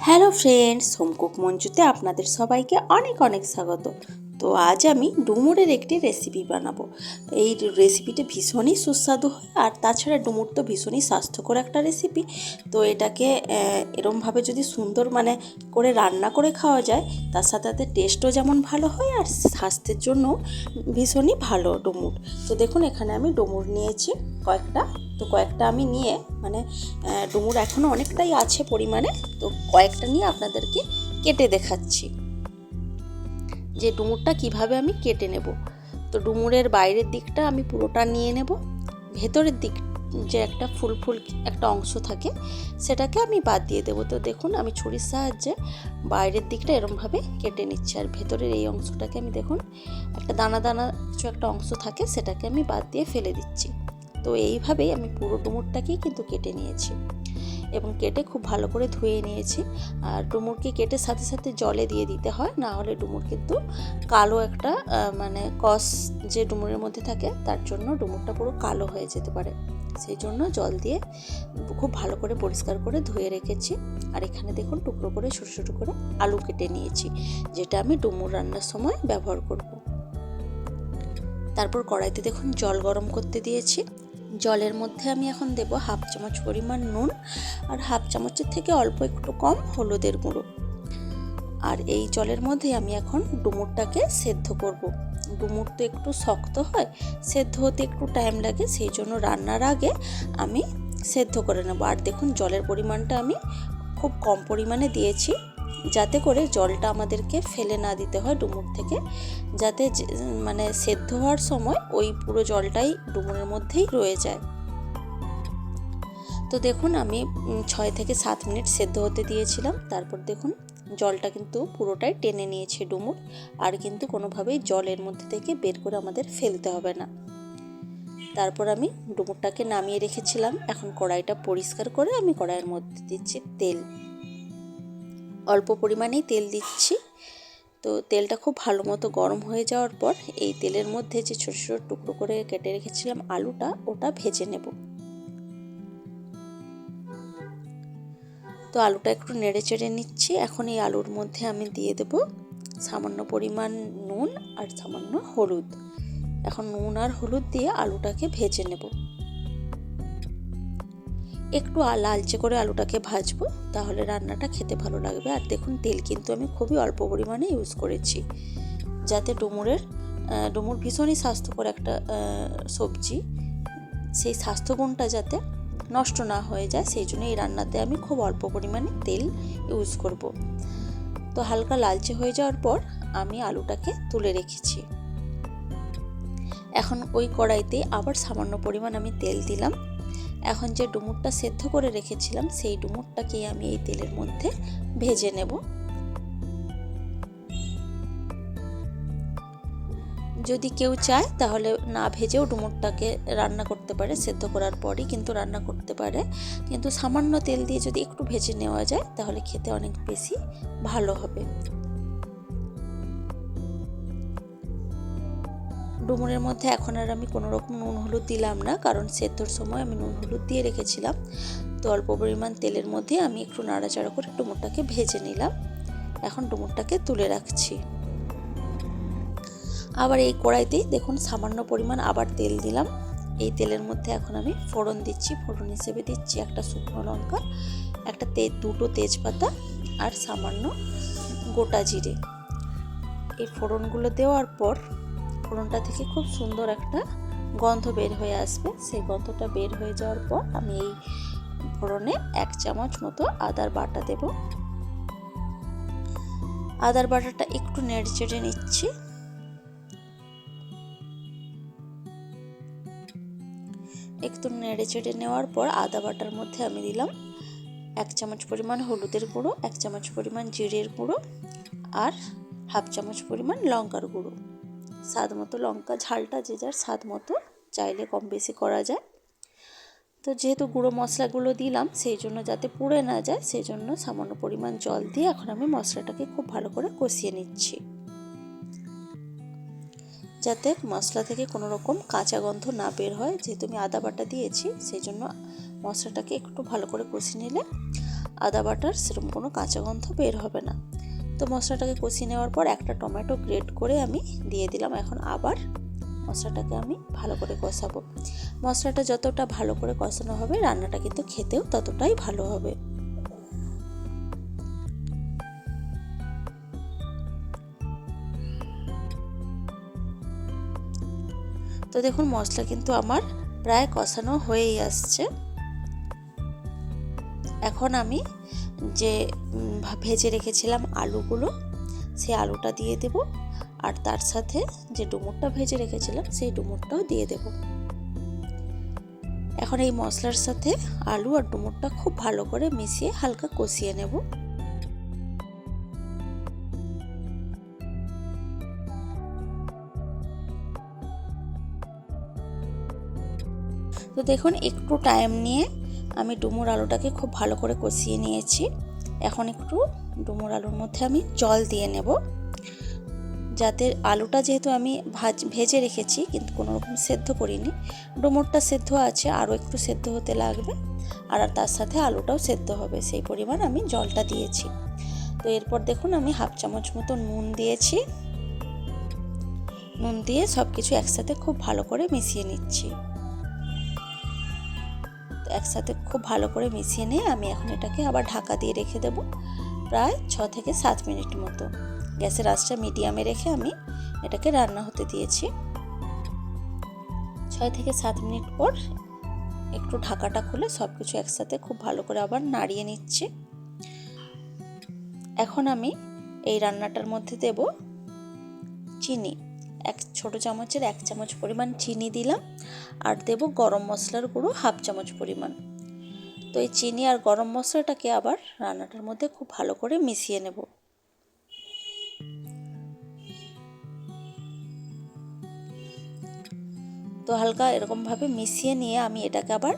Hello friends, home cook মঞ্চুতে আপনাদের সবাইকে অনেক অনেক স্বাগত। তো আজ আমি ডুমুরের একটি রেসিপি বানাবো। এই রেসিপিটা ভীষণই সুস্বাদু হয়, আর তাছাড়া ডুমুর তো ভীষণই স্বাস্থ্যকর একটা রেসিপি। তো এটাকে এরমভাবে যদি সুন্দর করে রান্না করে খাওয়া যায়, তার সাথে সাথে টেস্টও যেমন ভালো হয় আর স্বাস্থ্যের জন্য ভীষণই ভালো ডুমুর। তো দেখুন, এখানে আমি ডুমুর নিয়েছি কয়েকটা। তো কয়েকটা আমি নিয়ে ডুমুর এখনও অনেকটাই আছে পরিমাণে, তো কয়েকটা নিয়ে আপনাদেরকে কেটে দেখাচ্ছি যে ডুমুরটা কিভাবে আমি কেটে নেব। তো ডুমুরের বাইরের দিকটা আমি পুরোটা নিয়ে নেব, ভেতরের দিক যে একটা ফুল ফুল একটা অংশ থাকে সেটাকে আমি বাদ দিয়ে দেবো। তো দেখুন, আমি ছুরির সাহায্যে বাইরের দিকটা এরমভাবে কেটে নিচ্ছি, আর ভেতরের এই অংশটাকে আমি দেখুন একটা দানা দানা কিছু একটা অংশ থাকে সেটাকে আমি বাদ দিয়ে ফেলে দিচ্ছি। তো এইভাবেই আমি পুরো ডুমুরটাকেই কিন্তু কেটে নিয়েছি এবং কেটে খুব ভালো করে ধুয়ে নিয়েছি। আর ডুমুরকে কেটে সাথে সাথে জলে দিয়ে দিতে হয়, না হলে ডুমুর কিন্তু কালো একটা কষ যে ডুমুরের মধ্যে থাকে, তার জন্য ডুমুরটা পুরো কালো হয়ে যেতে পারে। সেই জন্য জল দিয়ে খুব ভালো করে পরিষ্কার করে ধুয়ে রেখেছি। আর এখানে দেখুন টুকরো করে ছোটো ছোটো করে আলু কেটে নিয়েছি, যেটা আমি ডুমুর রান্নার সময় ব্যবহার করব। তারপর কড়াইতে দেখুন জল গরম করতে দিয়েছি। জলের মধ্যে আমি এখন দেব হাফ চামচ পরিমাণ নুন, আর হাফ চামচের থেকে অল্প একটু কম হলুদের গুঁড়ো। আর এই জলের মধ্যে আমি এখন ডুমুরটাকে সেদ্ধ করব। ডুমুর তো একটু শক্ত হয়, সেদ্ধ হতে একটু টাইম লাগে, সেই জন্য রান্নার আগে আমি সেদ্ধ করে নেব। আর দেখুন, জলের পরিমাণটা আমি খুব কম পরিমাণে দিয়েছি, যাতে করে জলটা আমাদেরকে ফেলে না দিতে হয় ডুমুর থেকে, যাতে সেদ্ধ হওয়ার সময় ওই পুরো জলটাই ডুমুরের মধ্যেই রয়ে যায়। তো দেখুন, আমি 6 থেকে 7 মিনিট সেদ্ধ হতে দিয়েছিলাম। তারপর দেখুন জলটা কিন্তু পুরোটাই টেনে নিয়েছে ডুমুর, আর কিন্তু কোনোভাবেই জলের মধ্যে থেকে বের করে আমাদের ফেলতে হবে না। তারপর আমি ডুমুরটাকে নামিয়ে রেখেছিলাম। এখন কড়াইটা পরিষ্কার করে আমি কড়াইয়ের মধ্যে দিচ্ছি তেল। অল্প পরিমাণেই তেল দিচ্ছি। তো তেলটা খুব ভালো মতো গরম হয়ে যাওয়ার পর এই তেলের মধ্যে যে ছোটো ছোটো টুকরো করে কেটে রেখেছিলাম আলুটা, ওটা ভেজে নেব। তো আলুটা একটু নেড়ে চেড়ে নিচ্ছি। এখন এই আলুর মধ্যে আমি দিয়ে দেব সামান্য পরিমাণ নুন আর সামান্য হলুদ। এখন নুন আর হলুদ দিয়ে আলুটাকে ভেজে নেব। একটু লালচে করে আলুটাকে ভাজবো, তাহলে রান্নাটা খেতে ভালো লাগবে। আর দেখুন, তেল কিন্তু আমি খুবই অল্প পরিমাণে ইউজ করেছি, যাতে ডুমুর ভীষণই স্বাস্থ্যকর একটা সবজি, সেই স্বাস্থ্যগুণটা যাতে নষ্ট না হয়ে যায়, সেই জন্য এই রান্নাতে আমি খুব অল্প পরিমাণে তেল ইউজ করব। তো হালকা লালচে হয়ে যাওয়ার পর আমি আলুটাকে তুলে রেখেছি। এখন ওই কড়াইতে আবার সামান্য পরিমাণ আমি তেল দিলাম। এখন যে ডুমুরটা সেদ্ধ করে রেখেছিলাম, সেই ডুমুরটাকে আমি এই তেলের মধ্যে ভেজে নেব। যদি কেউ চায় তাহলে না ভেজেও ডুমুরটাকে রান্না করতে পারে, সেদ্ধ করার পরই কিন্তু রান্না করতে পারে। কিন্তু সামান্য তেল দিয়ে যদি একটু ভেজে নেওয়া যায়, তাহলে খেতে অনেক বেশি ভালো হবে। ডুমুরের মধ্যে এখন আর আমি কোনো রকম নুন হলুদ দিলাম না, কারণ সেদ্ধর সময় আমি নুন হলুদ দিয়ে রেখেছিলাম। তো অল্প পরিমাণ তেলের মধ্যে আমি একটু নাড়াচাড়া করে ডুমুরটাকে ভেজে নিলাম। এখন ডুমুরটাকে তুলে রাখছি। আবার এই কড়াইতেই দেখুন সামান্য পরিমাণ আবার তেল দিলাম। এই তেলের মধ্যে এখন আমি ফোড়ন দিচ্ছি। ফোড়ন হিসেবে দিচ্ছি একটা শুকনো লঙ্কা, দুটো তেজপাতা আর সামান্য গোটা জিরে। এই ফোড়নগুলো দেওয়ার পর ফোড়নটা থেকে খুব সুন্দর একটা গন্ধ বের হয়ে আসবে। সেই গন্ধটা বের হয়ে যাওয়ার পর আমি এই ফোড়নে 1 চামচ মতো আদার বাটা দেব। আদার বাটাটা একটু নেড়ে চেড়ে নিচ্ছি। একটু নেড়ে চেড়ে নেওয়ার পর আদা বাটার মধ্যে আমি দিলাম 1 চামচ পরিমাণ হলুদের গুঁড়ো, 1 চামচ পরিমাণ জিরের গুঁড়ো, আর হাফ চামচ পরিমাণ লঙ্কার গুঁড়ো। স্বাদ মতো লঙ্কা ঝালটা যে যার স্বাদ মতো, চাইলে কম বেশি করা যায়। তো যেহেতু গুঁড়ো মশলাগুলো দিলাম, সেই জন্য যাতে পুড়ে না যায়, সেই জন্য সামান্য পরিমাণ জল দিয়ে এখন আমি মশলাটাকে খুব ভালো করে কষিয়ে নিচ্ছি, যাতে মশলা থেকে কোনো রকম কাঁচা গন্ধ না বের হয়। যেহেতু আমি আদা বাটা দিয়েছি, সেই জন্য মশলাটাকে একটু ভালো করে কষিয়ে নিলে আদা বাটার সেরকম কোনো কাঁচা গন্ধ বের হবে না। তো মশলাটাকে কষিয়ে নেওয়ার পর একটা টমেটো গ্রেট করে আমি দিয়ে দিলাম। এখন আবার মশলাটাকে আমি ভালো করে কষাবো। মশলাটা যতটা ভালো করে কষানো হবে রান্নাটা কিন্তু খেতেও ততটাই ভালো হবে। তো দেখুন মশলা কিন্তু আমার প্রায় কষানো হয়েই আসছে। এখন আমি যে ভেজে রেখেছিলাম আলুগুলো, সেই আলুটা দিয়ে দেব, আর তার সাথে যে ডুমুরটা ভেজে রেখেছিলাম সেই ডুমুরটাও দিয়ে দেব। এখন এই মশলার সাথে আলু আর ডুমুরটা খুব ভালো করে মিশিয়ে হালকা কষিয়ে নেব। তো দেখুন একটু টাইম নিয়ে আমি ডুমুর আলুটাকে খুব ভালো করে কষিয়ে নিয়েছি। এখন একটু ডুমুর আলুর মধ্যে আমি জল দিয়ে নেব, যাতে আলুটা যেহেতু আমি ভেজে রেখেছি কিন্তু কোনো রকম সেদ্ধ করিনি, ডুমুরটা সেদ্ধ আছে, আরও একটু সেদ্ধ হতে লাগবে, আর তার সাথে আলুটাও সেদ্ধ হবে, সেই পরিমাণ আমি জলটা দিয়েছি। তো এরপর দেখুন আমি হাফ চামচ মতো নুন দিয়েছি। নুন দিয়ে সব কিছু একসাথে খুব ভালো করে মিশিয়ে নিচ্ছি। তো একসাথে খুব ভালো করে মিশিয়ে নিয়ে আমি এখন এটাকে আবার ঢাকা দিয়ে রেখে দেব প্রায় 6 থেকে 7 মিনিট মতো। গ্যাসের আঁচটা মিডিয়ামে রেখে আমি এটাকে রান্না হতে দিয়েছি। 6 থেকে 7 মিনিট পর একটু ঢাকাটা খুলে সব কিছু একসাথে খুব ভালো করে আবার নাড়িয়ে নিচ্ছি। এখন আমি এই রান্নাটার মধ্যে দেব চিনি। এক ছোট চামচের 1 চামচ পরিমাণ চিনি দিলাম, আর দেব গরম মশলার গুঁড়ো হাফ চামচ পরিমাণ। তো এই চিনি আর গরম মশলাটাকে আবার রান্নাটার মধ্যে খুব ভালো করে মিশিয়ে নেব। তো হালকা এরকমভাবে মিশিয়ে নিয়ে আমি এটাকে আবার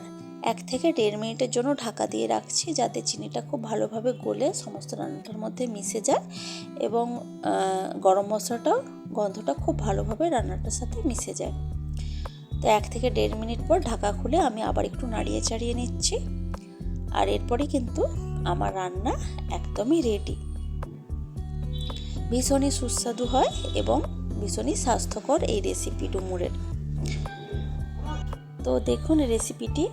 1 থেকে 1.5 মিনিটের জন্য ঢাকা দিয়ে রাখছি, যাতে চিনিটা খুব ভালোভাবে গলে সমস্ত রান্নাটার মধ্যে মিশে যায় এবং গরম মশলাটাও গন্ধটা খুব ভালোভাবে রান্নাটার সাথে মিশে যায়। তো 1 থেকে 1.5 মিনিট পর ঢাকা খুলে আমি আবার একটু নাড়িয়ে চাড়িয়ে নিচ্ছি, আর এরপরই কিন্তু আমার রান্না একদমই রেডি। ভীষণই সুস্বাদু হয় এবং ভীষণই স্বাস্থ্যকর এই রেসিপি ডুমুরের। তো দেখুন রেসিপিটি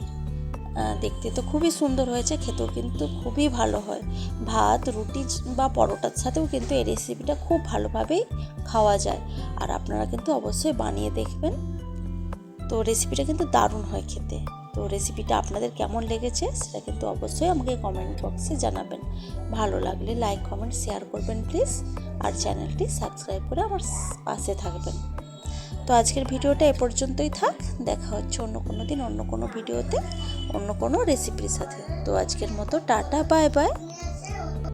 দেখতে তো খুবই সুন্দর হয়েছে, খেতেও কিন্তু খুবই ভালো হয়। ভাত, রুটি বা পরোটার সাথেও কিন্তু এই রেসিপিটা খুব ভালোভাবেই খাওয়া যায়, আর আপনারা কিন্তু অবশ্যই বানিয়ে দেখবেন। তো রেসিপিটা কিন্তু দারুণ হয় খেতে। তো রেসিপিটা আপনাদের কেমন লেগেছে সেটা কিন্তু অবশ্যই আমাকে কমেন্ট বক্সে জানাবেন। ভালো লাগলে লাইক, কমেন্ট, শেয়ার করবেন প্লিজ, আর চ্যানেলটি সাবস্ক্রাইব করে আমার পাশে থাকবেন। তো আজকের ভিডিওটা এ পর্যন্তই থাক। দেখা হচ্ছে অন্য কোনো দিন অন্য কোনো ভিডিওতে অন্য কোনো রেসিপির সাথে। তো আজকের মতো টাটা, বাই বাই।